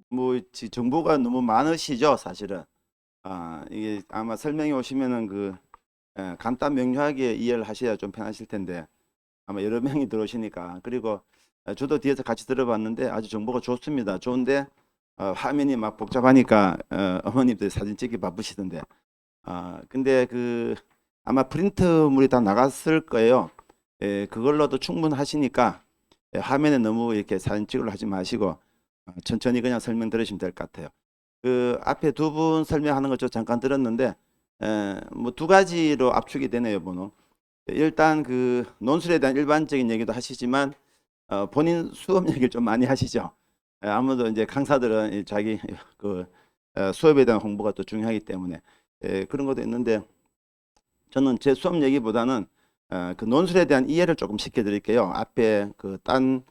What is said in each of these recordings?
뭐 정보가 너무 많으시죠, 사실은. 이게 아마 설명해 오시면은 간단 명료하게 이해를 하셔야 좀 편하실 텐데 아마 여러 명이 들어오시니까. 그리고 저도 뒤에서 같이 들어봤는데 아주 정보가 좋습니다. 좋은데 화면이 막 복잡하니까 어머님들 사진 찍기 바쁘시던데. 근데 아마 프린트물이 다 나갔을 거예요. 그걸로도 충분하시니까 화면에 너무 이렇게 사진 찍으려 하지 마시고 천천히 그냥 설명 들으시면 될 것 같아요. 앞에 두 분 설명하는 거 저 잠깐 들었는데 뭐 두 가지로 압축이 되네요, 번호. 일단 논술에 대한 일반적인 얘기도 하시지만 본인 수업 얘기를 좀 많이 하시죠. 아무래도 이제 강사들은 자기 수업에 대한 홍보가 또 중요하기 때문에 그런 것도 있는데 저는 제 수업 얘기보다는 논술에 대한 이해를 조금 시켜드릴게요. 앞에 딴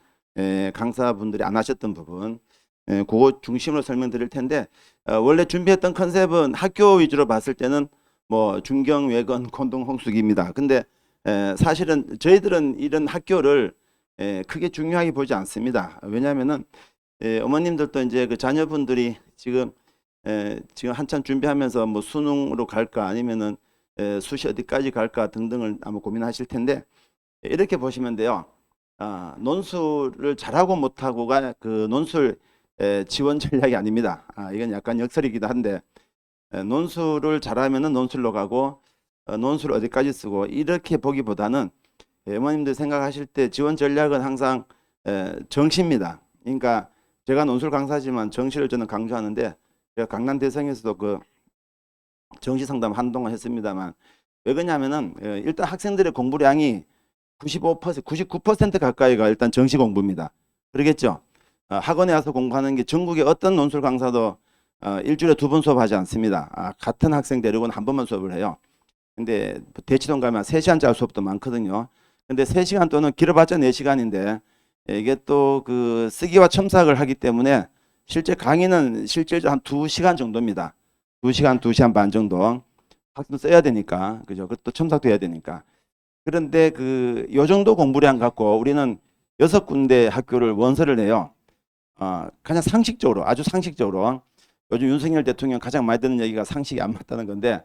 강사분들이 안 하셨던 부분 그거 중심으로 설명드릴 텐데 원래 준비했던 컨셉은 학교 위주로 봤을 때는 뭐 중경, 외건, 곤동, 홍수기입니다. 근데 사실은 저희들은 이런 학교를 크게 중요하게 보지 않습니다. 왜냐하면은 어머님들도 이제 자녀분들이 지금 한참 준비하면서 뭐 수능으로 갈까 아니면은 수시 어디까지 갈까 등등을 아마 고민하실 텐데 이렇게 보시면 돼요. 논술을 잘하고 못하고가 논술 지원 전략이 아닙니다. 이건 약간 역설이기도 한데 논술을 잘하면은 논술로 가고 논술 어디까지 쓰고 이렇게 보기보다는 어머님들 생각하실 때 지원 전략은 항상 정시입니다. 그러니까 제가 논술 강사지만 정시를 저는 강조하는데 제가 강남 대성에서도 정시 상담 한동안 했습니다만 왜 그러냐면은 일단 학생들의 공부량이 95%, 99% 가까이가 일단 정시 공부입니다. 그러겠죠? 학원에 와서 공부하는 게 전국의 어떤 논술 강사도 일주일에 두 번 수업하지 않습니다. 같은 학생 데리고는 한 번만 수업을 해요. 근데 대치동 가면 3시간짜리 수업도 많거든요. 근데 3시간 또는 길어봤자 4시간인데 이게 또 쓰기와 첨삭을 하기 때문에 실제 강의는 실제로 한 2시간 정도입니다. 2시간, 2시간 반 정도. 학생도 써야 되니까. 그죠? 그것도 첨삭도 해야 되니까. 그런데 요 정도 공부량 갖고 우리는 6군데 학교를 원서를 내요. 그냥 상식적으로, 아주 상식적으로. 요즘 윤석열 대통령 가장 많이 듣는 얘기가 상식이 안 맞다는 건데,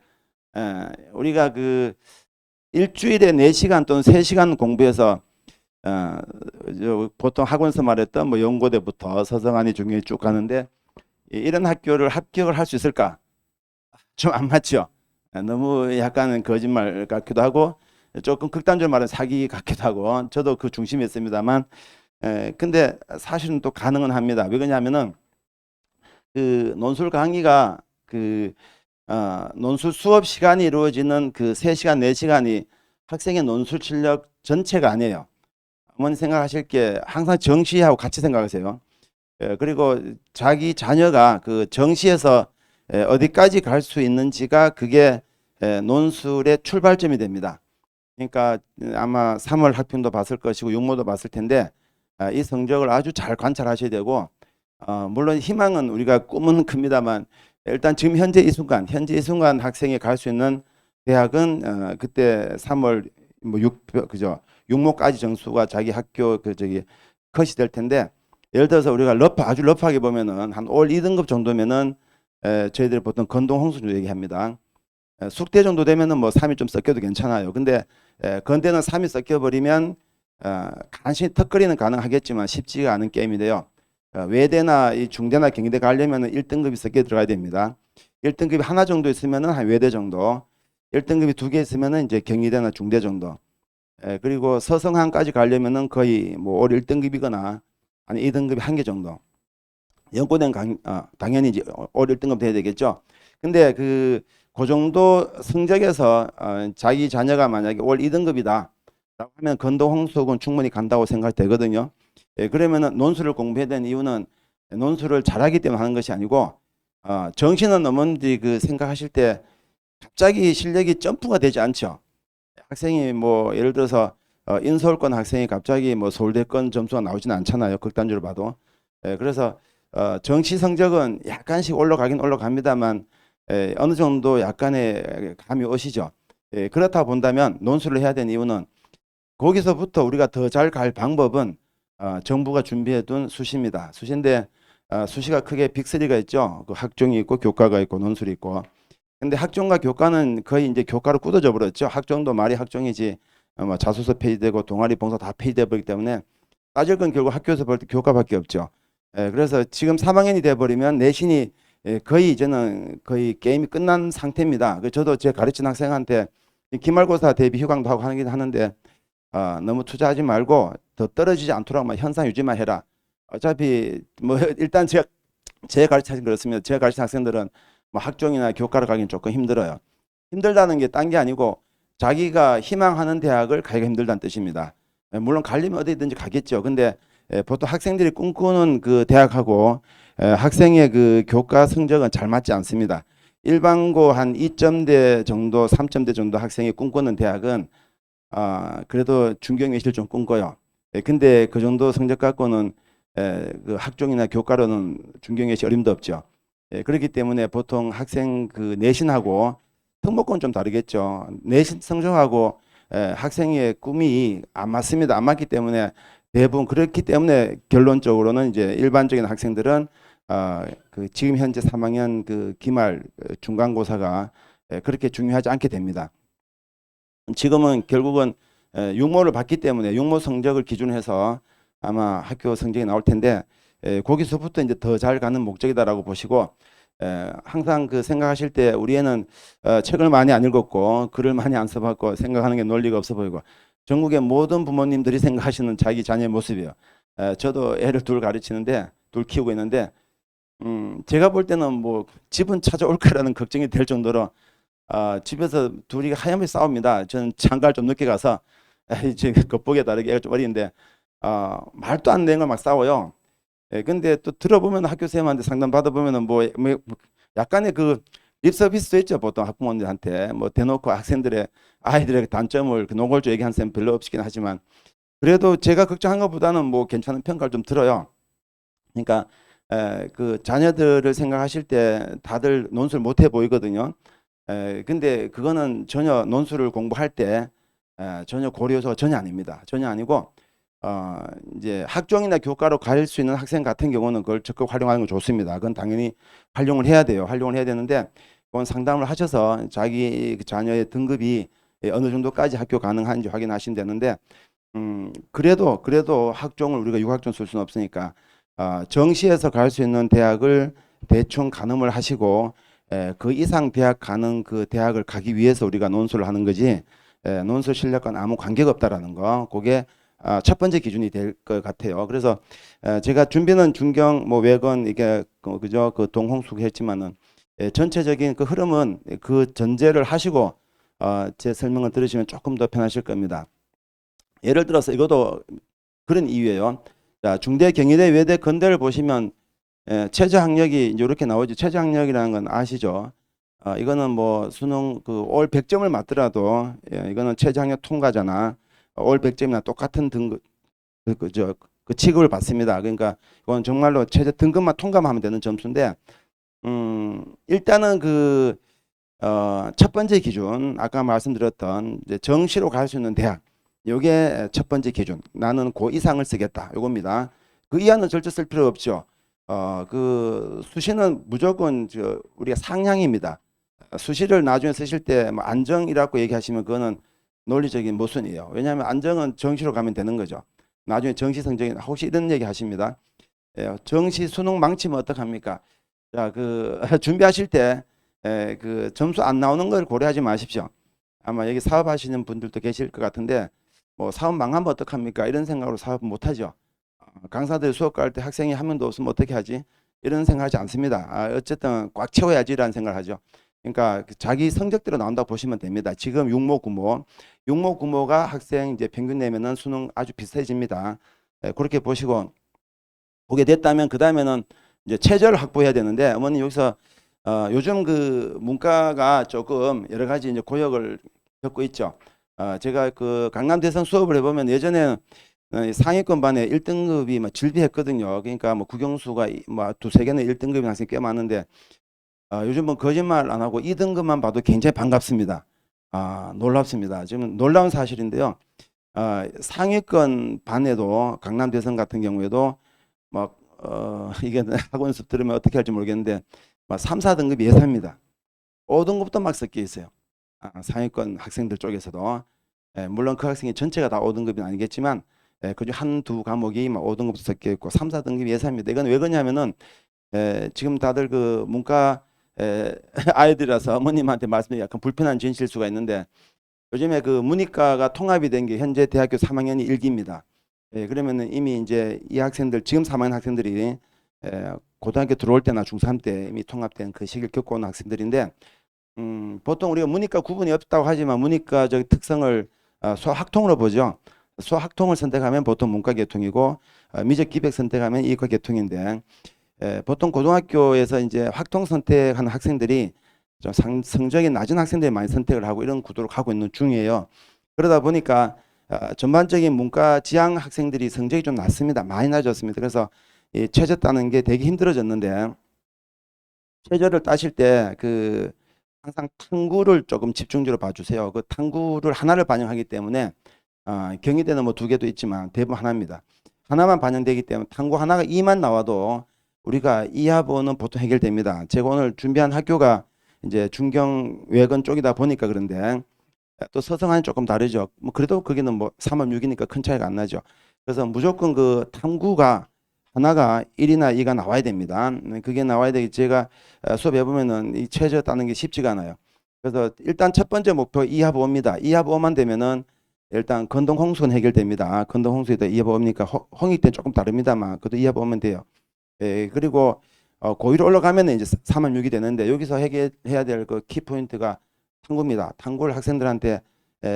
우리가 일주일에 4시간 또는 3시간 공부해서, 보통 학원에서 말했던 뭐 연고대부터 서성하니 중요히 쭉 가는데, 이런 학교를 합격을 할 수 있을까? 좀 안 맞죠? 너무 약간은 거짓말 같기도 하고, 조금 극단적으로 말하면 사기 같기도 하고, 저도 그 중심에 있습니다만, 근데 사실은 또 가능은 합니다. 왜 그러냐면은 논술 강의가 논술 수업 시간이 이루어지는 3시간, 4시간이 학생의 논술 실력 전체가 아니에요. 어머니 생각하실 게 항상 정시하고 같이 생각하세요. 그리고 자기 자녀가 정시에서 어디까지 갈 수 있는지가 그게 논술의 출발점이 됩니다. 그러니까 아마 3월 학평도 봤을 것이고 육모도 봤을 텐데 이 성적을 아주 잘 관찰하셔야 되고 물론 희망은 우리가 꿈은 큽니다만 일단 지금 현재 이 순간 학생이 갈 수 있는 대학은 그때 3월 뭐 그죠? 육모까지 정수가 자기 학교 컷이 될 텐데 예를 들어서 우리가 아주 러프하게 보면은 한 올 2등급 정도면은 저희들이 보통 건동 홍수를 얘기합니다. 숙대 정도 되면은 뭐 3이 좀 섞여도 괜찮아요. 근데 건대는 3이 섞여버리면 간신히 턱걸이는 가능하겠지만 쉽지가 않은 게임인데요. 외대나 이 중대나 경희대 가려면 1등급이 섞여 들어가야 됩니다. 1등급이 하나 정도 있으면 한 외대 정도, 1등급이 2개 있으면 이제 경희대나 중대 정도. 그리고 서성한까지 가려면 거의 뭐 올 1등급이거나 아니 2등급이 1개 정도. 연고대는 당연히 이제 올 1등급 돼야 되겠죠. 근데 그 정도 성적에서 자기 자녀가 만약에 올 2등급이다 라고 하면 건도 홍수학은 충분히 간다고 생각되거든요. 그러면은 논술을 공부해야 되는 이유는 논술을 잘하기 때문에 하는 것이 아니고 정신은 어머님들이 생각하실 때 갑자기 실력이 점프가 되지 않죠. 학생이 뭐 예를 들어서 인서울권 학생이 갑자기 뭐 서울대권 점수가 나오지는 않잖아요. 극단적으로 봐도. 그래서 정시 성적은 약간씩 올라가긴 올라갑니다만 어느 정도 약간의 감이 오시죠. 그렇다 본다면 논술을 해야 되는 이유는 거기서부터 우리가 더 잘 갈 방법은 정부가 준비해둔 수시입니다. 수시인데 수시가 크게 빅3가 있죠. 그 학종이 있고 교과가 있고 논술이 있고. 근데 학종과 교과는 거의 이제 교과로 굳어져 버렸죠. 학종도 말이 학종이지 뭐 자소서 폐지되고 동아리 봉사 다 폐지돼 버리기 때문에 따질 건 결국 학교에서 볼 때 교과밖에 없죠. 그래서 지금 3학년이 돼 버리면 내신이 거의 이제는 거의 게임이 끝난 상태입니다. 저도 제 가르친 학생한테 기말고사 대비 휴강도 하고 하긴 하는데 너무 투자하지 말고 더 떨어지지 않도록 현상 유지만 해라. 어차피 뭐 일단 제 가르쳐진 그렇습니다. 제가 가르친 학생들은 뭐 학종이나 교과를 가긴 조금 힘들어요. 힘들다는 게 딴 게 아니고 자기가 희망하는 대학을 가기가 힘들다는 뜻입니다. 물론 가려면 어디든지 가겠죠. 근데 보통 학생들이 꿈꾸는 그 대학하고 학생의 그 교과 성적은 잘 맞지 않습니다. 일반고 한 2점대 정도, 3점대 정도 학생이 꿈꾸는 대학은 그래도 중경외시를 좀 꿈꿔요. 근데 그 정도 성적 갖고는 그 학종이나 교과로는 중경외시 어림도 없죠. 그렇기 때문에 보통 학생 그 내신하고 특목고는 좀 다르겠죠. 내신 성적하고 학생의 꿈이 안 맞습니다. 안 맞기 때문에 대부분 그렇기 때문에 결론적으로는 이제 일반적인 학생들은 그 지금 현재 3학년 그 기말 중간고사가 그렇게 중요하지 않게 됩니다. 지금은 결국은 육모를 봤기 때문에 육모 성적을 기준해서 아마 학교 성적이 나올 텐데 거기서부터 이제 더 잘 가는 목적이다라고 보시고 항상 그 생각하실 때 우리 애는 책을 많이 안 읽었고 글을 많이 안 써봤고 생각하는 게 논리가 없어 보이고 전국의 모든 부모님들이 생각하시는 자기 자녀의 모습이에요. 저도 애를 둘 가르치는데 둘 키우고 있는데 제가 볼 때는 뭐 집은 찾아올 거라는 걱정이 될 정도로 집에서 둘이 하염없이 싸웁니다. 저는 장가를 좀 늦게 가서 이제 겉보기에 다르게 애가 좀 어린데 말도 안 되는 걸 막 싸워요. 근데 또 들어보면 학교 선생님한테 상담 받아보면은 뭐 약간의 그 립서비스도 있죠. 보통 학부모님한테 뭐 대놓고 학생들의 아이들의 단점을 그 노골적으로 얘기하는 쌤 별로 없긴 하지만 그래도 제가 걱정한 것보다는 뭐 괜찮은 평가를 좀 들어요. 그러니까 그 자녀들을 생각하실 때 다들 논술 못해 보이거든요. 근데 그거는 전혀 논술을 공부할 때 전혀 고려 요소가 전혀 아닙니다. 전혀 아니고 이제 학종이나 교과로 갈 수 있는 학생 같은 경우는 그걸 적극 활용하는 건 좋습니다. 그건 당연히 활용을 해야 돼요. 활용을 해야 되는데 그건 상담을 하셔서 자기 그 자녀의 등급이 어느 정도까지 학교 가능한지 확인하시면 되는데 그래도 학종을 우리가 유학종 쓸 수는 없으니까 정시에서 갈 수 있는 대학을 대충 가늠을 하시고 그 이상 대학 가는 그 대학을 가기 위해서 우리가 논술을 하는 거지 논술 실력과는 아무 관계가 없다라는 거 그게 첫 번째 기준이 될 것 같아요. 그래서 제가 준비는 중경 뭐 외건 이게 그죠 그 동홍숙 했지만은 전체적인 그 흐름은 그 전제를 하시고 제 설명을 들으시면 조금 더 편하실 겁니다. 예를 들어서 이것도 그런 이유예요. 자, 중대, 경희대, 외대, 건대를 보시면 최저 학력이 이제 이렇게 나오죠. 최저 학력이라는 건 아시죠? 이거는 뭐 수능 그 올 100점을 맞더라도 이거는 최저 학력 통과잖아. 올 100점이나 똑같은 등급 그 취급을 받습니다. 그러니까 이건 정말로 최저 등급만 통과하면 되는 점수인데 일단은 그 첫 번째 기준 아까 말씀드렸던 이제 정시로 갈 수 있는 대학 요게 첫 번째 기준 나는 고 이상을 쓰겠다 요겁니다. 그 이하는 절대 쓸 필요 없죠. 그 수시는 무조건 우리가 상향입니다. 수시를 나중에 쓰실 때 뭐 안정이라고 얘기하시면 그거는 논리적인 모순이에요. 왜냐하면 안정은 정시로 가면 되는 거죠. 나중에 정시 성적이 혹시 이런 얘기 하십니다. 정시 수능 망치면 어떡합니까? 자, 그 준비하실 때 그 점수 안 나오는 걸 고려하지 마십시오. 아마 여기 사업하시는 분들도 계실 것 같은데 뭐 사업 망하면 어떡합니까? 이런 생각으로 사업 못하죠. 강사들 수업 갈 때 학생이 한 명도 없으면 어떻게 하지? 이런 생각하지 않습니다. 어쨌든 꽉 채워야지라는 생각을 하죠. 그러니까 자기 성적대로 나온다고 보시면 됩니다. 지금 육모, 구모, 육모, 구모가 학생 이제 평균 내면은 수능 아주 비슷해집니다. 그렇게 보시고 보게 됐다면 그 다음에는 이제 최저를 확보해야 되는데 어머니 여기서 요즘 그 문과가 조금 여러 가지 이제 고역을 겪고 있죠. 제가 그 강남 대성 수업을 해보면 예전에 상위권 반에 1등급이 막 질비했거든요. 그러니까 뭐 국영수가 뭐 두세 개는 1등급인 학생이 꽤 많은데 요즘은 거짓말 안 하고 2등급만 봐도 굉장히 반갑습니다. 놀랍습니다. 지금 놀라운 사실인데요. 상위권 반에도 강남 대선 같은 경우에도 막 이게 학원 수업 들으면 어떻게 할지 모르겠는데 막 3, 4등급 예사입니다. 5등급도 막 섞여 있어요. 상위권 학생들 쪽에서도. 물론 그 학생이 전체가 다 5등급은 아니겠지만 그중 한두 과목이 막 5등급도 섞여 있고 3, 4등급 예사입니다. 이건 왜 그러냐면은 지금 다들 그 문과 아이들이라서 어머님한테 말씀이 약간 불편한 진실 수가 있는데 요즘에 그 문이과가 통합이 된 게 현재 대학교 3학년이 1기입니다. 그러면은 이미 이제 이 학생들 지금 3학년 학생들이 고등학교 들어올 때나 중3 때 이미 통합된 그 시기를 겪고 오는 학생들인데 보통 우리가 문이과 구분이 없다고 하지만 문이과적 특성을 수학통으로 보죠. 수학통을 선택하면 보통 문과 계통이고 미적 기백 선택하면 이과 계통인데 보통 고등학교에서 이제 학통 선택하는 학생들이 좀 성적이 낮은 학생들이 많이 선택을 하고 이런 구도로 가고 있는 중이에요. 그러다 보니까 전반적인 문과 지향 학생들이 성적이 좀 낮습니다. 많이 낮았습니다. 그래서 이 최저 따는 게 되게 힘들어졌는데 최저를 따실 때 그 항상 탐구를 조금 집중적으로 봐주세요. 그 탐구를 하나를 반영하기 때문에 경희대는 뭐 두 개도 있지만 대부분 하나입니다. 하나만 반영되기 때문에 탐구 하나가 2만 나와도 우리가 이하보는 보통 해결됩니다. 제가 오늘 준비한 학교가 이제 중경 외건 쪽이다 보니까 그런데 또 서성안이 조금 다르죠. 뭐 그래도 거기는 뭐 3월 6이니까 큰 차이가 안 나죠. 그래서 무조건 그 탐구가 하나가 1이나 2가 나와야 됩니다. 그게 나와야 되기 제가 수업해 보면은 이 최저 따는 게 쉽지가 않아요. 그래서 일단 첫 번째 목표 이하보입니다. 이하보만 되면은 일단 건동 홍수는 해결됩니다. 건동 홍수에다 이하보입니까? 홍익 때는 조금 다릅니다만 그래도 이하보면 돼요. 그리고 고위로 올라가면 이제 3월 6이 되는데 여기서 해결해야 될 그 키포인트가 탐구입니다. 탐구를 학생들한테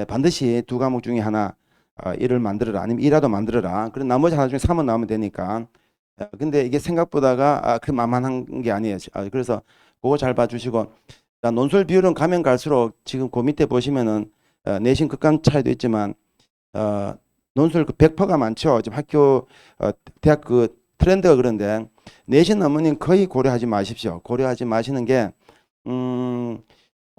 반드시 두 과목 중에 하나 1을 만들어라 아니면 2라도 만들어라. 그럼 나머지 하나 중에 3은 나오면 되니까. 근데 이게 생각보다가 그 만만한 게 아니에요. 그래서 그거 잘 봐주시고 자, 논술 비율은 가면 갈수록 지금 그 밑에 보시면은 내신 극강 차이도 있지만 논술 그 100%가 많죠. 지금 학교 대학 그 트렌드가 그런데 내신 어머님 거의 고려하지 마십시오. 고려하지 마시는 게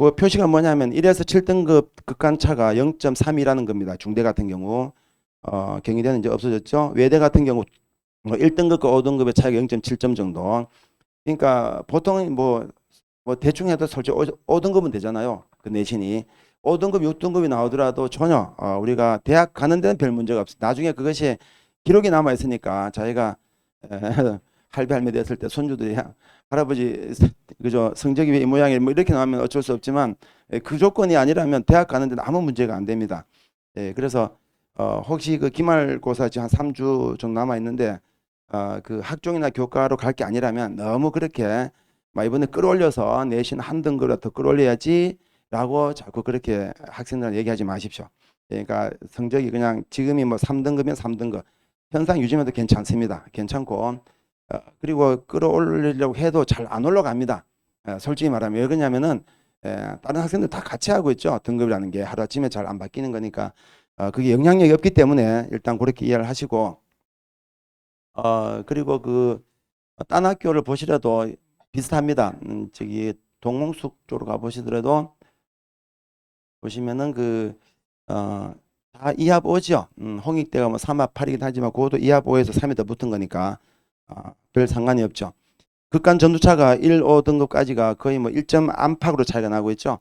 그 표시가 뭐냐면 1에서 7등급 극간차가 0.3이라는 겁니다. 중대 같은 경우 경희대는 이제 없어졌죠. 외대 같은 경우 1등급과 5등급의 차이가 0.7점 정도. 그러니까 보통 뭐 대충 해도 솔직히 5등급은 되잖아요. 그 내신이 5등급, 6등급이 나오더라도 전혀 우리가 대학 가는 데는 별 문제가 없어요. 나중에 그것이 기록이 남아 있으니까 자기가 할배 할매 됐을 때 손주들이 할아버지 그저 성적이 왜 이 모양이 뭐 이렇게 나오면 어쩔 수 없지만 그 조건이 아니라면 대학 가는 데는 아무 문제가 안 됩니다. 그래서 혹시 그 기말고사 지금 한 3주 정도 남아 있는데 그 학종이나 교과로 갈 게 아니라면 너무 그렇게 막 이번에 끌어올려서 내신 한 등급을 더 끌어올려야지 라고 자꾸 그렇게 학생들한테 얘기하지 마십시오. 그러니까 성적이 그냥 지금이 뭐 3등급이면 3등급 현상 유지해도 괜찮습니다. 괜찮고 그리고 끌어올리려고 해도 잘 안 올라갑니다. 솔직히 말하면 왜 그러냐면은 다른 학생들 다 같이 하고 있죠. 등급이라는 게 하루아침에 잘 안 바뀌는 거니까 그게 영향력이 없기 때문에 일단 그렇게 이해를 하시고 그리고 그 딴 학교를 보시려도 비슷합니다. 저기 동홍숙 쪽으로 가보시더라도 보시면은 다 이합 5죠. 홍익대가 뭐 3합 8이긴 하지만 그것도 이합 5에서 3이 더 붙은 거니까 별 상관이 없죠. 극간 전투차가 1, 5등급까지가 거의 뭐 1점 안팎으로 차이가 나고 있죠.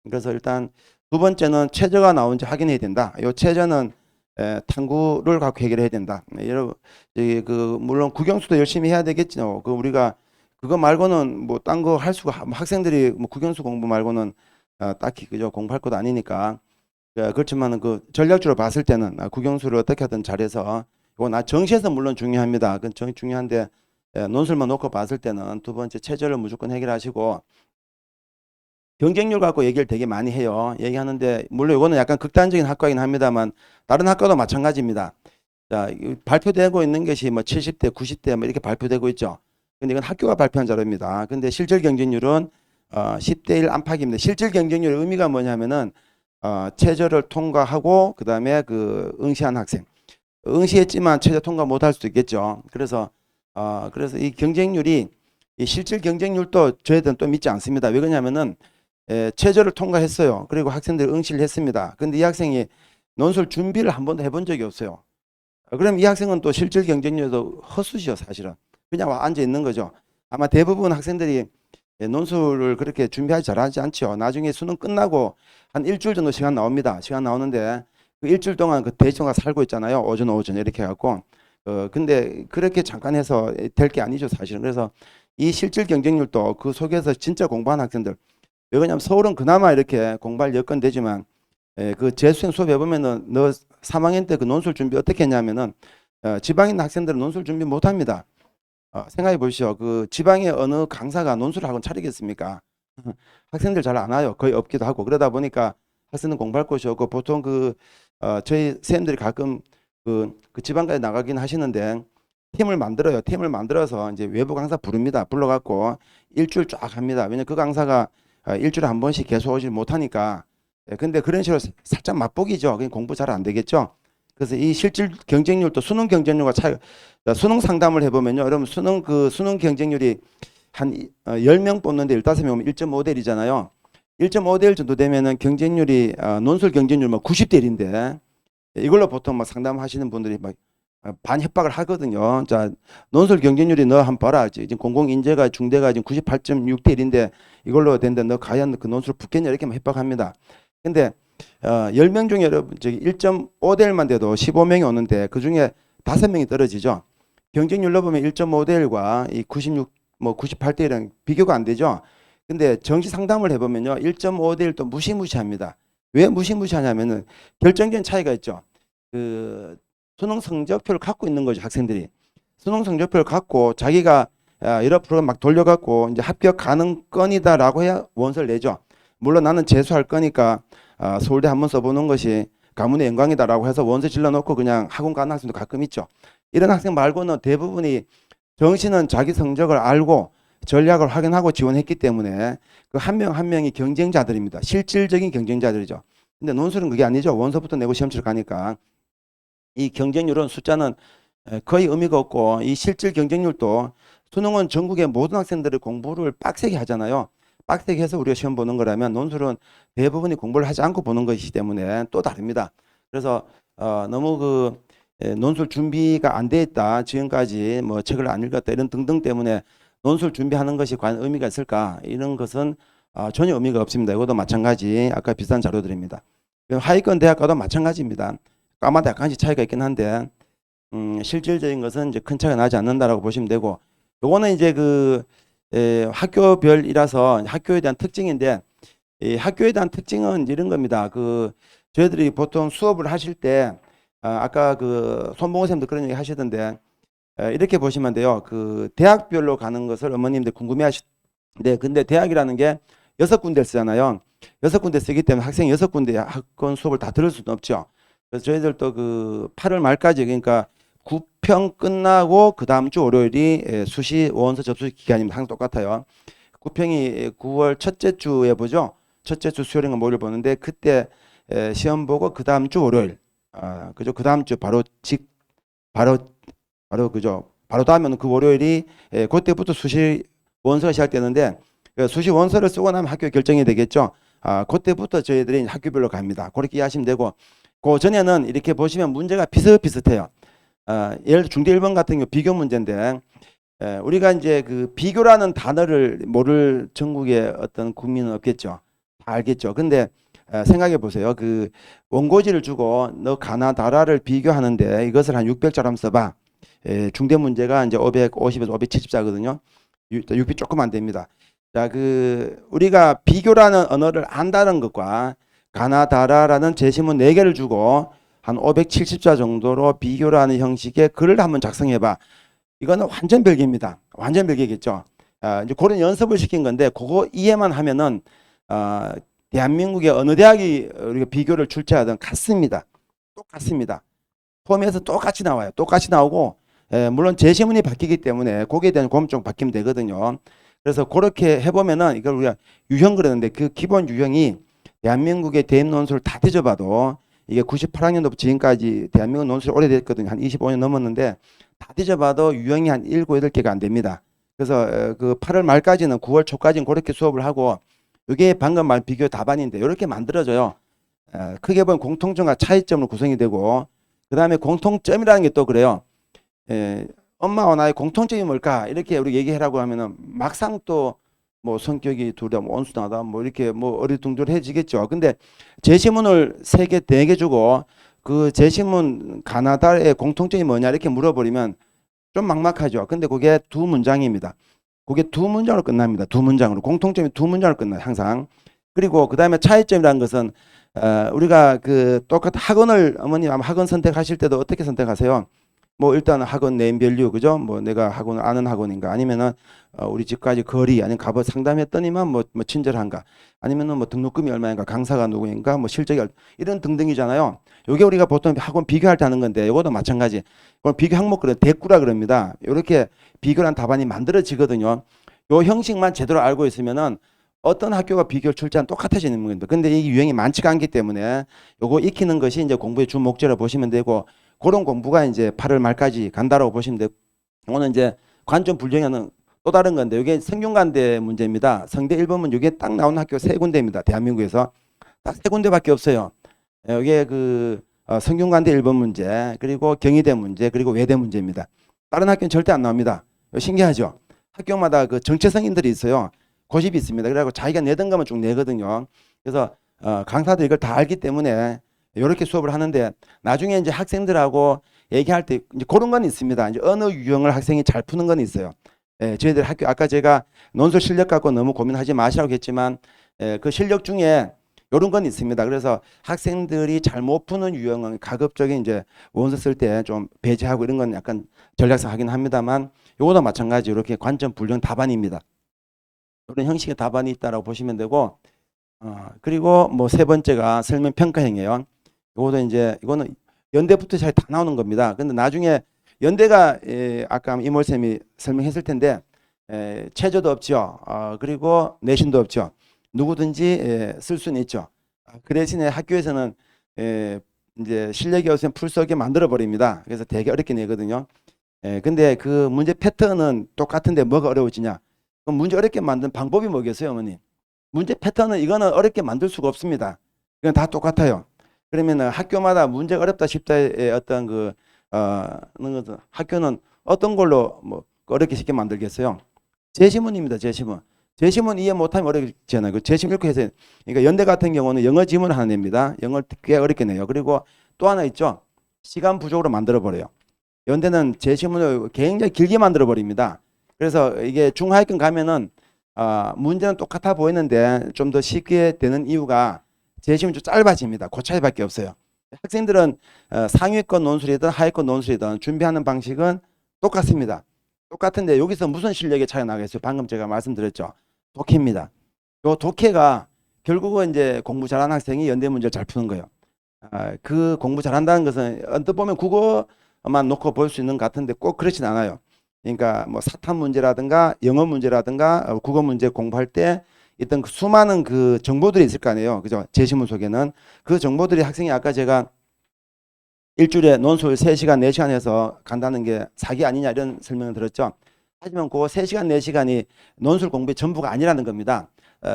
그래서 일단 두 번째는 최저가 나온지 확인해야 된다. 이 최저는 탐구를 갖고 해결해야 된다. 여러분, 물론 국영수도 열심히 해야 되겠죠. 우리가 그거 말고는 뭐 딴 거 할 수가 학생들이 뭐 국영수 공부 말고는 딱히 그저 공부할 것도 아니니까. 그렇지만은 그 전략적으로 봤을 때는 국영수를 어떻게 하든 잘해서 이거 정시에서 물론 중요합니다. 그건 중요한데 논술만 놓고 봤을 때는 두 번째 최저를 무조건 해결하시고 경쟁률 갖고 얘기를 되게 많이 해요. 얘기하는데 물론 이거는 약간 극단적인 학과이긴 합니다만 다른 학과도 마찬가지입니다. 자, 발표되고 있는 것이 뭐 70대, 90대 뭐 이렇게 발표되고 있죠. 근데 이건 학교가 발표한 자료입니다. 근데 실질 경쟁률은 10대 1 안팎입니다. 실질 경쟁률의 의미가 뭐냐면은 최저를 통과하고 그다음에 그 응시한 학생. 응시했지만 최저 통과 못할 수도 있겠죠. 그래서 이 경쟁률이 이 실질 경쟁률도 저희들은 또 믿지 않습니다. 왜 그러냐면은 최저를 통과했어요. 그리고 학생들이 응시를 했습니다. 근데 이 학생이 논술 준비를 한 번도 해본 적이 없어요. 그럼 이 학생은 또 실질 경쟁률도 헛수시요, 사실은. 그냥 와 앉아 있는 거죠. 아마 대부분 학생들이 논술을 그렇게 준비하지 잘하지 않죠. 나중에 수능 끝나고 한 일주일 정도 시간 나옵니다. 시간 나오는데 그 일주일 동안 그 대청가 살고 있잖아요. 오전 이렇게 해갖고. 근데 그렇게 잠깐 해서 될 게 아니죠, 사실은. 그래서 이 실질 경쟁률도 그 속에서 진짜 공부한 학생들. 왜냐면 서울은 그나마 이렇게 공부할 여건 되지만 그 재수생 수업 해보면은 너 3학년 때 그 논술 준비 어떻게 했냐면은 지방에 있는 학생들은 논술 준비 못 합니다. 생각해 보시죠. 그 지방의 어느 강사가 논술 학원 차리겠습니까? 학생들 잘 안 와요. 거의 없기도 하고. 그러다 보니까 학생은 공부할 곳이 없고 보통 저희 선생님들이 가끔 그 지방까지 나가긴 하시는데 팀을 만들어요. 팀을 만들어서 이제 외부 강사 부릅니다. 불러갖고 일주일 쫙 합니다. 왜냐면 그 강사가 일주일에 한 번씩 계속 오질 못하니까. 근데 그런 식으로 살짝 맛보기죠. 그냥 공부 잘 안 되겠죠. 그래서 이 실질 경쟁률도 수능 경쟁률과 차이, 수능 상담을 해보면요. 여러분 수능 경쟁률이 한 10명 뽑는데 15명 오면 1.5대 1이잖아요. 1.5대 1 정도 되면은 경쟁률이 논술 경쟁률 뭐 90대 1인데 이걸로 보통 막 상담하시는 분들이 막 반협박을 하거든요. 자, 논술 경쟁률이 너 한번 봐라. 지금 공공인재가 중대가 지금 98.6대 1인데 이걸로 된다. 너 과연 그 논술 붙겠냐 이렇게 막 협박합니다. 근데 10명 중에 여러분 저기 1.5대 1만 돼도 15명이 오는데 그중에 5명이 떨어지죠. 경쟁률로 보면 1.5대 1과 이 96, 뭐 98대 1은 비교가 안 되죠. 근데 정시 상담을 해보면요. 1.5대 1도 무시무시합니다. 왜 무시무시하냐면은 결정적인 차이가 있죠. 그 수능 성적표를 갖고 있는 거죠, 학생들이. 수능 성적표를 갖고 자기가 여러 프로그램 막 돌려갖고 이제 합격 가능건이다라고 해야 원서를 내죠. 물론 나는 재수할 거니까 서울대 한번 써보는 것이 가문의 영광이다라고 해서 원서 질러놓고 그냥 학원 가는 학생도 가끔 있죠. 이런 학생 말고는 대부분이 정시는 자기 성적을 알고 전략을 확인하고 지원했기 때문에 그 한 명 한 명이 경쟁자들입니다. 실질적인 경쟁자들이죠. 근데 논술은 그게 아니죠. 원서부터 내고 시험 치러 가니까. 이 경쟁률은 숫자는 거의 의미가 없고 이 실질 경쟁률도 수능은 전국의 모든 학생들이 공부를 빡세게 하잖아요. 빡세게 해서 우리가 시험 보는 거라면 논술은 대부분이 공부를 하지 않고 보는 것이기 때문에 또 다릅니다. 그래서 너무 논술 준비가 안 돼 있다. 지금까지 뭐 책을 안 읽었다 이런 등등 때문에 논술 준비하는 것이 과연 의미가 있을까? 이런 것은 전혀 의미가 없습니다. 이것도 마찬가지 아까 비슷한 자료들입니다. 하위권 대학과도 마찬가지입니다. 아마도 약간씩 차이가 있긴 한데 실질적인 것은 이제 큰 차이가 나지 않는다라고 보시면 되고 요거는 이제 학교별이라서 학교에 대한 특징인데 이 학교에 대한 특징은 이런 겁니다. 저희들이 보통 수업을 하실 때 아까 손봉호 선생님도 그런 얘기 하시던데 이렇게 보시면 돼요. 대학별로 가는 것을 어머님들 궁금해하시는데 근데 대학이라는 게 6군데를 쓰잖아요. 6군데 쓰기 때문에 학생이 6군데 학원 수업을 다 들을 수는 없죠. 그래서 저희들도 8월 말까지 그러니까 9평 끝나고 그 다음 주 월요일이 수시 원서 접수 기간입니다. 항상 똑같아요. 9평이 9월 첫째 주에 보죠. 첫째 주 수요일인가 목요일 보는데 그때 시험 보고 그 다음 주 월요일 그죠? 그 다음 주 바로 그죠? 바로 다음에는 그 월요일이 그때부터 수시 원서가 시작되는데 수시 원서를 쓰고 나면 학교 결정이 되겠죠. 그때부터 저희들이 학교별로 갑니다. 그렇게 이해하시면 되고 그 전에는 이렇게 보시면 문제가 비슷비슷해요. 예를 들어 중대 1번 같은 경우 비교 문제인데 우리가 이제 비교라는 단어를 모를 전국의 어떤 국민은 없겠죠. 다 알겠죠. 근데 생각해 보세요. 원고지를 주고 너 가나다라를 비교하는데 이것을 한 600자로 한번 써봐. 중대 문제가 이제 550에서 570자거든요. 6비 조금 안 됩니다. 자, 우리가 비교라는 언어를 안다는 것과 가나다라라는 제시문 4개를 주고 한 570자 정도로 비교라는 형식의 글을 한번 작성해봐. 이거는 완전 별개입니다. 완전 별개겠죠. 이제 그런 연습을 시킨 건데 그거 이해만 하면은 대한민국의 어느 대학이 우리가 비교를 출제하든 같습니다. 똑같습니다. 폼에서 똑같이 나와요. 똑같이 나오고 물론 제시문이 바뀌기 때문에 거기에 대한 검증 바뀌면 되거든요. 그래서 그렇게 해보면은 이걸 우리가 유형 그러는데 그 기본 유형이 대한민국의 대입 논술을 다 뒤져봐도 이게 98학년도부터 지금까지 대한민국 논술이 오래됐거든요. 한 25년 넘었는데 다 뒤져봐도 유형이 한 7, 8개가 안 됩니다. 그래서 8월 말까지는 9월 초까지는 그렇게 수업을 하고 이게 방금 말 비교 답안인데 이렇게 만들어져요. 크게 보면 공통점과 차이점으로 구성이 되고, 그 다음에 공통점이라는 게 또 그래요. 엄마와 나의 공통점이 뭘까? 이렇게 우리 얘기하라고 하면은 막상 또 뭐 성격이 둘 다 뭐 온순하다 뭐 이렇게 뭐 어리둥절해지겠죠. 근데 제시문을 3개, 4개 주고 그 제시문 가나다의 공통점이 뭐냐 이렇게 물어버리면 좀 막막하죠. 근데 그게 2문장입니다. 그게 2문장으로 끝납니다. 2문장으로. 공통점이 2문장으로 끝나요. 항상. 그리고 그 다음에 차이점이라는 것은 우리가 그 똑같은 학원을 어머님 아마 학원 선택하실 때도 어떻게 선택하세요? 뭐 일단 학원 네임밸류 그죠? 뭐 내가 학원을 아는 학원인가 아니면은 우리 집까지 거리 아니면 가버 상담했더니만 뭐 친절한가 아니면은 뭐 등록금이 얼마인가 강사가 누구인가 뭐 실적이 이런 등등이잖아요. 요게 우리가 보통 학원 비교할 때 하는 건데 요것도 마찬가지. 그걸 비교 항목 그래 대꾸라 그럽니다. 요렇게 비교한 답안이 만들어지거든요. 요 형식만 제대로 알고 있으면은 어떤 학교가 비교 출제한 똑같아지는 겁니다. 근데 이 유형이 많지가 않기 때문에 요거 익히는 것이 이제 공부의 주 목적으로 보시면 되고 그런 공부가 이제 8월 말까지 간다라고 보시면 되고 오늘 이제 관점 불정하는 또 다른 건데 이게 성균관대 문제입니다. 성대 1번문 이게 딱 나온 학교 3군데입니다. 대한민국에서 딱 3군데밖에 없어요. 이게 그 성균관대 1번 문제 그리고 경희대 문제 그리고 외대 문제입니다. 다른 학교는 절대 안 나옵니다. 신기하죠? 학교마다 그 정체성인들이 있어요. 고집이 있습니다. 그래갖고 자기가 내던 거만 쭉 내거든요. 그래서 강사도 이걸 다 알기 때문에 이렇게 수업을 하는데 나중에 이제 학생들하고 얘기할 때 이제 그런 건 있습니다. 이제 어느 유형을 학생이 잘 푸는 건 있어요. 저희들 학교 아까 제가 논술 실력 갖고 너무 고민하지 마시라고 했지만 그 실력 중에 이런 건 있습니다. 그래서 학생들이 잘 못 푸는 유형은 가급적이 이제 원서 쓸 때 좀 배제하고 이런 건 약간 전략상 하긴 합니다만 이거도 마찬가지 이렇게 관점 불정 답안입니다. 이런 형식의 답안이 있다라고 보시면 되고 그리고 뭐 3번째가 설명 평가형이에요. 이것도 이제 이거는 연대부터 잘 다 나오는 겁니다. 근데 나중에 연대가 아까 이몰쌤이 설명했을 텐데 최저도 없죠. 그리고 내신도 없죠. 누구든지 쓸 수는 있죠. 그 대신에 학교에서는 이제 실력이 없으면 풀 수 없게 만들어 버립니다. 그래서 되게 어렵게 내거든요. 근데 그 문제 패턴은 똑같은데 뭐가 어려워지냐? 그럼 문제 어렵게 만든 방법이 뭐겠어요, 어머니? 문제 패턴은 이거는 어렵게 만들 수가 없습니다. 이건 다 똑같아요. 그러면은 학교마다 문제가 어렵다 쉽다의 어떤 그 학교는 어떤 걸로 뭐 어렵게 쉽게 만들겠어요? 제시문입니다. 제시문. 제시문 이해 못하면 어렵잖아요. 그 제시문 읽고 해서 그러니까 연대 같은 경우는 영어 지문 하나 냅니다. 영어를 꽤 어렵게 내요. 그리고 또 하나 있죠. 시간 부족으로 만들어 버려요. 연대는 제시문을 굉장히 길게 만들어 버립니다. 그래서 이게 중하위권 가면은 문제는 똑같아 보이는데 좀 더 쉽게 되는 이유가 제시문이 좀 짧아집니다. 그 차이밖에 없어요. 학생들은 상위권 논술이든 하위권 논술이든 준비하는 방식은 똑같습니다. 똑같은데 여기서 무슨 실력의 차이가 나겠어요? 방금 제가 말씀드렸죠. 독해입니다. 요 독해가 결국은 이제 공부 잘하는 학생이 연대 문제를 잘 푸는 거예요. 그 공부 잘한다는 것은 언뜻 보면 국어만 놓고 볼 수 있는 것 같은데 꼭 그렇진 않아요. 그러니까 뭐 사탐 문제라든가 영어 문제라든가 국어 문제 공부할 때 있던 그 수많은 그 정보들이 있을 거 아니에요. 그죠? 제시문 속에는 그 정보들이 학생이 아까 제가 일주일에 논술 3시간, 4시간 해서 간다는 게 사기 아니냐 이런 설명을 들었죠. 하지만 그 3시간, 4시간이 논술 공부의 전부가 아니라는 겁니다.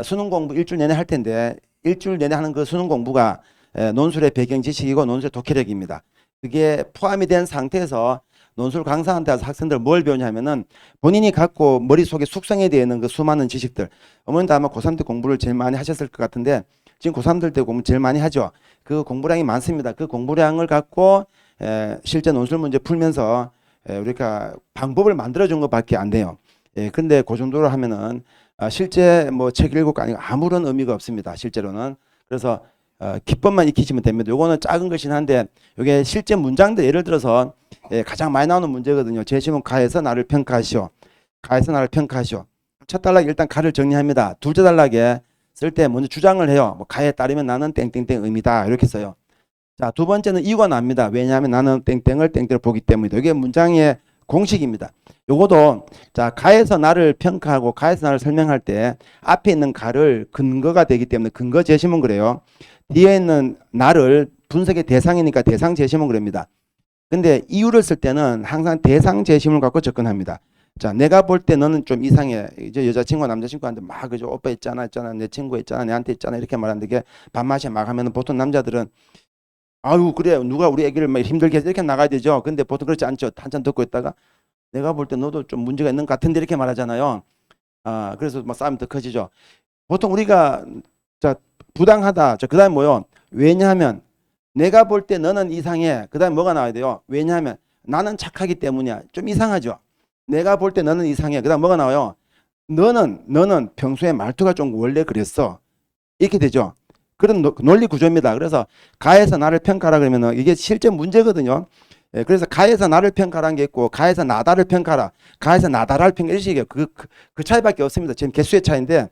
수능 공부 일주일 내내 할 텐데 일주일 내내 하는 그 수능 공부가 논술의 배경 지식이고 논술 독해력입니다. 그게 포함이 된 상태에서 논술 강사한테 와서 학생들 뭘 배우냐면은 본인이 갖고 머릿속에 숙성이 되어 있는 그 수많은 지식들. 어머님도 아마 고3 때 공부를 제일 많이 하셨을 것 같은데 지금 고3들 때 공부 제일 많이 하죠. 그 공부량이 많습니다. 그 공부량을 갖고 실제 논술 문제 풀면서 우리가 방법을 만들어준 것밖에 안 돼요. 근데 그 정도로 하면은 실제 뭐 책 읽을 거 아니고 아무런 의미가 없습니다. 실제로는. 그래서 기법만 익히시면 됩니다. 요거는 작은 것이긴 한데 이게 실제 문장들 예를 들어서 가장 많이 나오는 문제거든요. 제시문 가에서 나를 평가하시오. 가에서 나를 평가하시오. 첫 단락에 일단 가를 정리합니다. 둘째 단락에 쓸 때 먼저 주장을 해요. 뭐 가에 따르면 나는 땡땡땡 의미다. 이렇게 써요. 자, 두 번째는 이유가 납니다. 왜냐하면 나는 땡땡을 땡땡을 보기 때문이다. 이게 문장의 공식입니다. 요거도 자, 가에서 나를 평가하고 가에서 나를 설명할 때 앞에 있는 가를 근거가 되기 때문에 근거 제시문 그래요. 뒤에 있는 나를 분석의 대상이니까 대상 제시문 그럽니다. 근데 이유를 쓸 때는 항상 대상 제시문을 갖고 접근합니다. 자, 내가 볼 때 너는 좀 이상해. 이제 여자친구가 남자친구한테 막 그죠, 오빠 있잖아, 내 친구 있잖아, 내한테 있잖아 이렇게 말하는데 이게 밥맛이 막 하면은 보통 남자들은 아유 그래 누가 우리 애기를 막 힘들게 해서 이렇게 나가야 되죠. 근데 보통 그렇지 않죠. 한참 듣고 있다가 내가 볼 때 너도 좀 문제가 있는 것 같은데 이렇게 말하잖아요. 아 그래서 막 싸움이 더 커지죠. 보통 우리가 자 부당하다. 자 그다음 뭐요? 왜냐하면 내가 볼 때 너는 이상해. 그다음 뭐가 나와야 돼요? 왜냐하면 나는 착하기 때문이야. 좀 이상하죠. 내가 볼 때 너는 이상해. 그다음 뭐가 나와요? 너는 평소에 말투가 좀 원래 그랬어. 이렇게 되죠. 그런 논리 구조입니다. 그래서 가에서 나를 평가하라 그러면 이게 실제 문제거든요. 예, 그래서 가에서 나를 평가라는 게 있고 가에서 나다를 평가라, 가에서 나다를 평가 이런 식이에요. 그 차이밖에 없습니다. 지금 개수의 차이인데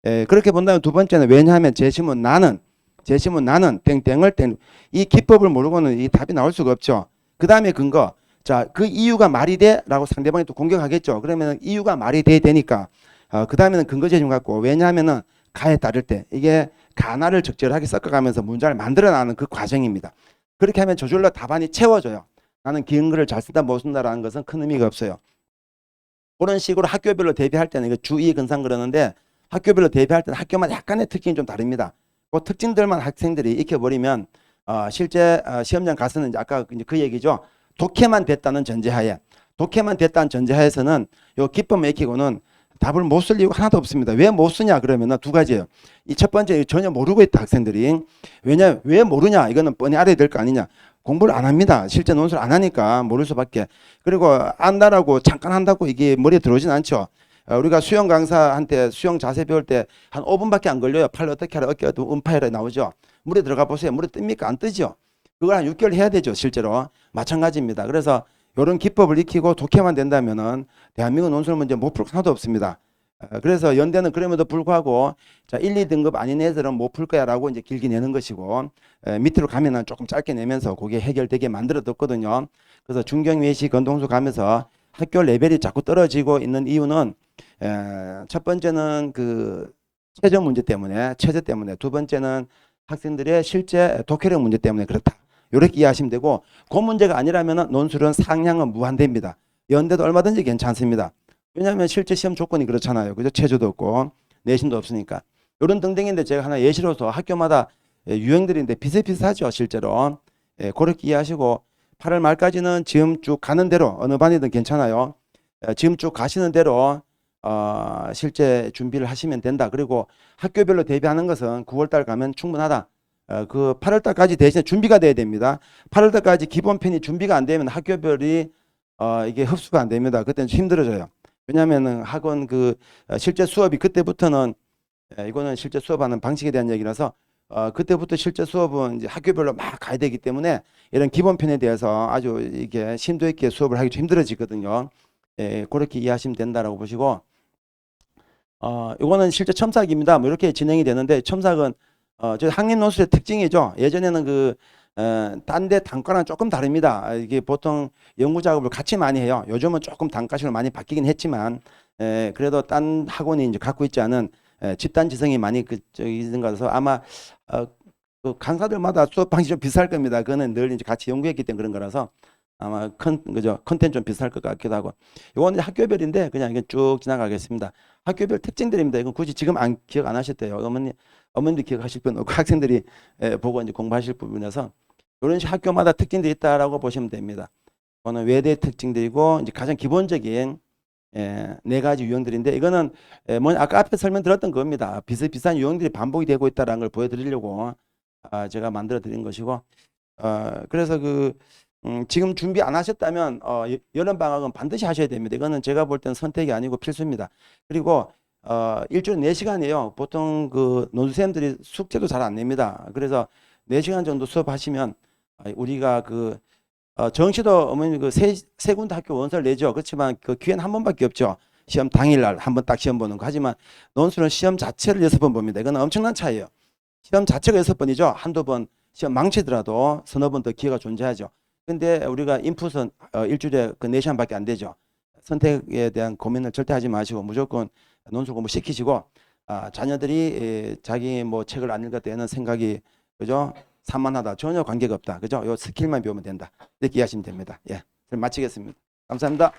예, 그렇게 본다면 두 번째는 왜냐하면 제시문 나는 땡땡을 땡 이 기법을 모르고는 이 답이 나올 수가 없죠. 그 다음에 근거 자 그 이유가 말이 돼라고 상대방이 또 공격하겠죠. 그러면 이유가 말이 되니까 그 다음에는 근거 제시문 갖고 왜냐하면은 가에 따를 때 이게 가나를 적절하게 섞어가면서 문장을 만들어나가는 그 과정입니다. 그렇게 하면 저절로 답안이 채워져요. 나는 긴 글을 잘 쓴다 못 쓴다라는 것은 큰 의미가 없어요. 그런 식으로 학교별로 대비할 때는 이거 주2 근상 그러는데 학교별로 대비할 때는 학교마다 약간의 특징이 좀 다릅니다. 그 특징들만 학생들이 익혀버리면 실제 시험장 가서는 이제 아까 이제 그 얘기죠. 독해만 됐다는 전제하에서는 요 기법만 익히고는 답을 못 쓸 이유가 하나도 없습니다. 왜 못 쓰냐 그러면 두 가지예요. 이 첫 번째 전혀 모르고 있다 학생들이. 왜 모르냐 이거는 뻔히 알아야 될 거 아니냐. 공부를 안 합니다. 실제 논술을 안 하니까 모를 수밖에. 그리고 안다라고 잠깐 한다고 이게 머리에 들어오진 않죠. 우리가 수영 강사한테 수영 자세 배울 때 한 5분밖에 안 걸려요. 팔 어떻게 하라 어깨 음파해라 나오죠. 물에 들어가 보세요. 물에 뜹니까? 안 뜨죠. 그걸 한 6개월 해야 되죠. 실제로. 마찬가지입니다. 그래서 이런 기법을 익히고 독해만 된다면은 대한민국 논술 문제 못 풀 거 하나도 없습니다. 그래서 연대는 그럼에도 불구하고 자 1, 2등급 아닌 애들은 못 풀 거야라고 이제 길게 내는 것이고 밑으로 가면은 조금 짧게 내면서 그게 해결되게 만들어뒀거든요. 그래서 중경, 외시, 건동수 가면서 학교 레벨이 자꾸 떨어지고 있는 이유는 첫 번째는 그 최저 문제 때문에 두 번째는 학생들의 실제 독해력 문제 때문에 그렇다. 이렇게 이해하시면 되고 그 문제가 아니라면 논술은 상향은 무한대입니다. 연대도 얼마든지 괜찮습니다. 왜냐하면 실제 시험 조건이 그렇잖아요. 그죠? 체조도 없고 내신도 없으니까. 이런 등등인데 제가 하나 예시로서 학교마다 유형들인데 비슷비슷하죠. 실제로. 그렇게 이해하시고 8월 말까지는 지금 쭉 가는 대로 어느 반이든 괜찮아요. 지금 쭉 가시는 대로 실제 준비를 하시면 된다. 그리고 학교별로 대비하는 것은 9월달 가면 충분하다. 그 8월달까지 대신에 준비가 돼야 됩니다. 8월달까지 기본편이 준비가 안 되면 학교별이 이게 흡수가 안 됩니다. 그때는 힘들어져요. 왜냐하면 학원 그 실제 수업이 그때부터는 이거는 실제 수업하는 방식에 대한 얘기라서 그때부터 실제 수업은 이제 학교별로 막 가야 되기 때문에 이런 기본편에 대해서 아주 이게 심도 있게 수업을 하기 좀 힘들어지거든요. 그렇게 이해하시면 된다라고 보시고 이거는 실제 첨삭입니다. 뭐 이렇게 진행이 되는데 첨삭은 저 학립 논술의 특징이죠. 예전에는 그 딴 데 단과랑 조금 다릅니다. 이게 보통 연구 작업을 같이 많이 해요. 요즘은 조금 단과식으로 많이 바뀌긴 했지만 그래도 딴 학원이 이제 갖고 있지 않은 집단 지성이 많이 있는 거라서 아마 그 강사들마다 수업 방식이 좀 비슷할 겁니다. 그거는 늘 이제 같이 연구했기 때문에 그런 거라서 아마 그죠 컨텐츠 좀 비슷할 것 같기도 하고 이건 이제 학교별인데 그냥 이건 쭉 지나가겠습니다. 학교별 특징들입니다. 이건 굳이 지금 기억 안 하셨대요. 어머님들 기억하실 분 없고 학생들이 보고 이제 공부하실 부분이라서 이런 식 학교마다 특징들이 있다라고 보시면 됩니다. 이거는 외대 특징들이고 이제 가장 기본적인 네 가지 유형들인데 이거는 아까 앞에 설명드렸던 겁니다. 비슷비슷한 유형들이 반복이 되고 있다는 걸 보여드리려고 제가 만들어 드린 것이고 그래서 지금 준비 안 하셨다면 여름 방학은 반드시 하셔야 됩니다. 이거는 제가 볼 때는 선택이 아니고 필수입니다. 그리고 일주일에 4시간이에요. 보통 그 논술생들이 숙제도 잘 안 냅니다. 그래서 4시간 정도 수업하시면 우리가 정시도 어머니 세 군데 학교 원서를 내죠. 그렇지만 그 기회는 한 번밖에 없죠. 시험 당일날 한 번 딱 시험 보는 거. 하지만 논술은 시험 자체를 6번 봅니다. 이건 엄청난 차이예요. 시험 자체가 6번이죠. 한두 번 시험 망치더라도 서너 번 더 기회가 존재하죠. 근데 우리가 인풋은 일주일에 그 4시간밖에 안 되죠. 선택에 대한 고민을 절대 하지 마시고 무조건 논술 공부 시키시고 자녀들이 자기 뭐 책을 안 읽었다는 생각이 그죠? 산만하다 전혀 관계가 없다. 그죠? 요 스킬만 배우면 된다. 이렇게 이해하시면 됩니다. 예, 그럼 마치겠습니다. 감사합니다.